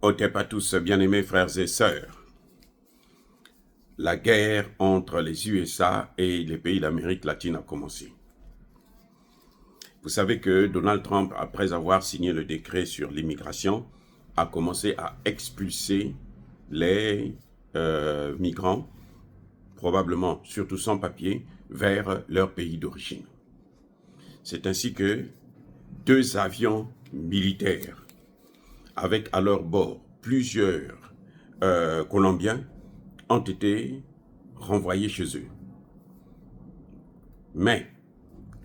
Otep à tous, bien-aimés frères et sœurs. La guerre entre les USA et les pays d'Amérique latine a commencé. Vous savez que Donald Trump, après avoir signé le décret sur l'immigration, a commencé à expulser les migrants, probablement surtout sans papier, vers leur pays d'origine. C'est ainsi que 2 avions militaires, avec à leur bord plusieurs Colombiens, ont été renvoyés chez eux. Mais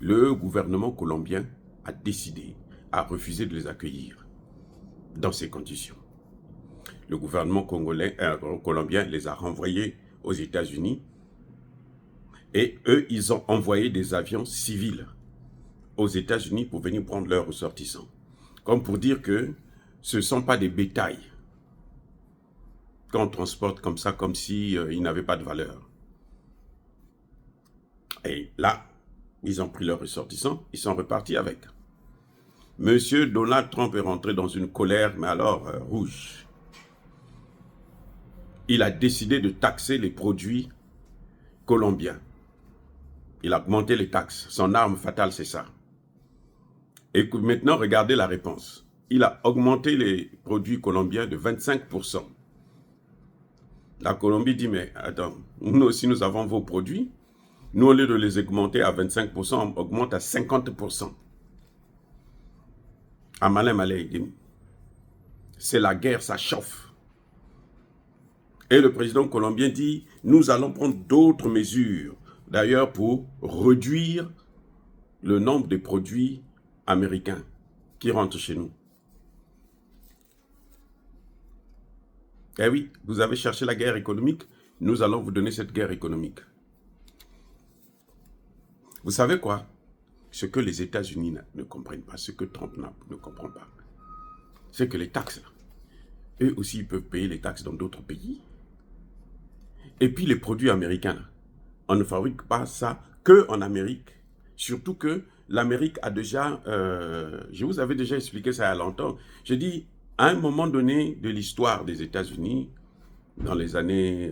le gouvernement colombien a décidé, a refusé de les accueillir dans ces conditions. Le gouvernement colombien les a renvoyés aux États-Unis et eux, ils ont envoyé des avions civils aux États-Unis pour venir prendre leurs ressortissants. Comme pour dire que ce ne sont pas des bétails qu'on transporte comme ça, comme s'ils n'avaient pas de valeur. Et là, ils ont pris leurs ressortissants, ils sont repartis avec. Monsieur Donald Trump est rentré dans une colère, mais alors rouge. Il a décidé de taxer les produits colombiens. Il a augmenté les taxes. Son arme fatale, c'est ça. Et maintenant, regardez la réponse. Il a augmenté les produits colombiens de 25%. La Colombie dit, mais attends, nous aussi nous avons vos produits. Nous, au lieu de les augmenter à 25%, on augmente à 50%. À malin, c'est la guerre, ça chauffe. Et le président colombien dit, nous allons prendre d'autres mesures, d'ailleurs pour réduire le nombre de produits américains qui rentrent chez nous. Eh oui, vous avez cherché la guerre économique, nous allons vous donner cette guerre économique. Vous savez quoi? Ce que les États-Unis ne comprennent pas, ce que Trump ne comprend pas, c'est que les taxes, eux aussi, ils peuvent payer les taxes dans d'autres pays. Et puis les produits américains, on ne fabrique pas ça qu'en Amérique. Surtout que l'Amérique a déjà, je vous avais déjà expliqué ça il y a longtemps, je dis, à un moment donné de l'histoire des États-Unis, dans les années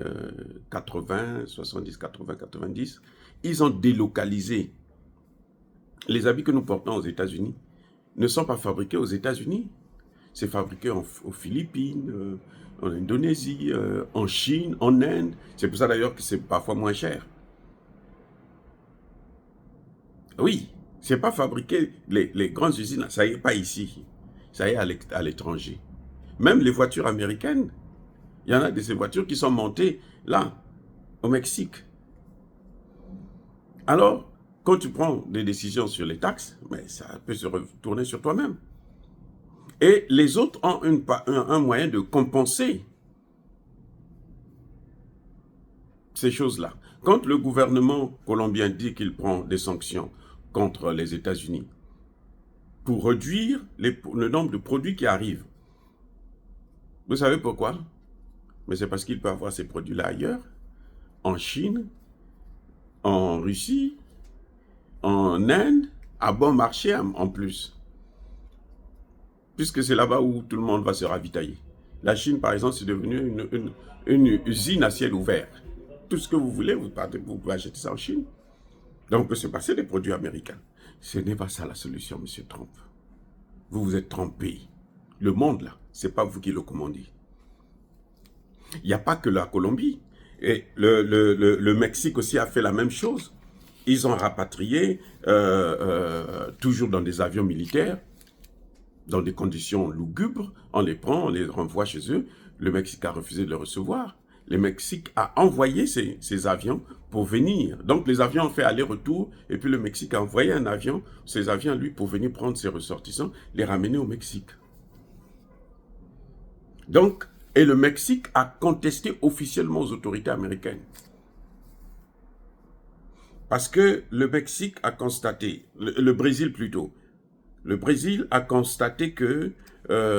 80, 70, 80, 90, ils ont délocalisé. Les habits que nous portons aux États-Unis ne sont pas fabriqués aux États-Unis. C'est fabriqué aux Philippines, en Indonésie, en Chine, en Inde. C'est pour ça d'ailleurs que c'est parfois moins cher. Oui, c'est pas fabriqué, les grandes usines, ça y est pas ici. Ça y est à l'étranger. Même les voitures américaines, il y en a de ces voitures qui sont montées là, au Mexique. Alors, quand tu prends des décisions sur les taxes, mais ça peut se retourner sur toi-même. Et les autres ont un moyen de compenser ces choses-là. Quand le gouvernement colombien dit qu'il prend des sanctions contre les États-Unis pour réduire le nombre de produits qui arrivent, vous savez pourquoi? Mais c'est parce qu'il peut avoir ces produits-là ailleurs, en Chine, en Russie, en Inde, à bon marché en plus. Puisque c'est là-bas où tout le monde va se ravitailler. La Chine, par exemple, c'est devenu une usine à ciel ouvert. Tout ce que vous voulez, vous pouvez acheter ça en Chine. Donc, on peut se passer des produits américains. Ce n'est pas ça la solution, M. Trump. Vous vous êtes trompé. Le monde, là, ce n'est pas vous qui le commandez. Il n'y a pas que la Colombie. Et le Mexique aussi a fait la même chose. Ils ont rapatrié, toujours dans des avions militaires, dans des conditions lugubres, on les prend, on les renvoie chez eux. Le Mexique a refusé de les recevoir. Le Mexique a envoyé ces avions pour venir. Donc les avions ont fait aller-retour, et puis le Mexique a envoyé un avion, ces avions, lui, pour venir prendre ses ressortissants, les ramener au Mexique. Donc, et le Mexique a contesté officiellement aux autorités américaines. Parce que le Mexique a constaté, le Brésil plutôt, le Brésil a constaté que,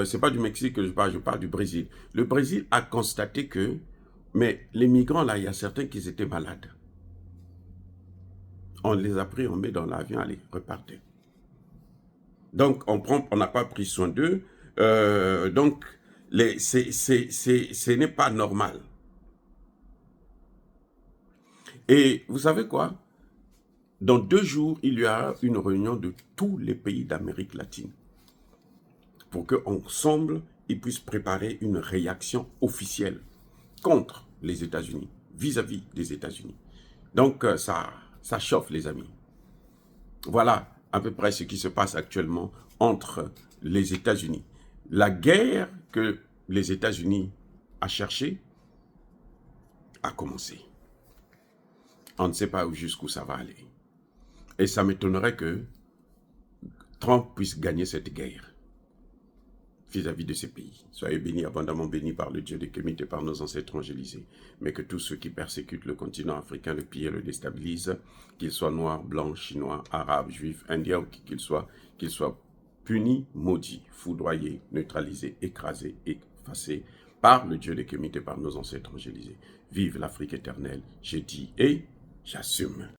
c'est pas du Mexique que je parle du Brésil. Le Brésil a constaté que, mais les migrants là, il y a certains qui étaient malades. On les a pris, on met dans l'avion, allez, repartez. Donc on n'a pas pris soin d'eux. Donc Ce n'est pas normal. Et vous savez quoi? Dans 2 jours, il y aura une réunion de tous les pays d'Amérique latine pour qu'ensemble, ils puissent préparer une réaction officielle contre les États-Unis, vis-à-vis des États-Unis. Donc, ça chauffe, les amis. Voilà à peu près ce qui se passe actuellement entre les États-Unis. La guerre que les États-Unis a cherchée a commencé. On ne sait pas jusqu'où ça va aller. Et ça m'étonnerait que Trump puisse gagner cette guerre vis-à-vis de ces pays. Soyez bénis, abondamment bénis par le Dieu de Kémit et par nos ancêtres angélisés. Mais que tous ceux qui persécutent le continent africain, le pillent et le déstabilisent, qu'ils soient noirs, blancs, chinois, arabes, juifs, indiens ou qui qu'ils soient punis, maudits, foudroyés, neutralisés, écrasés, effacés par le Dieu de Kémit et par nos ancêtres angélisés. Vive l'Afrique éternelle, j'ai dit et j'assume.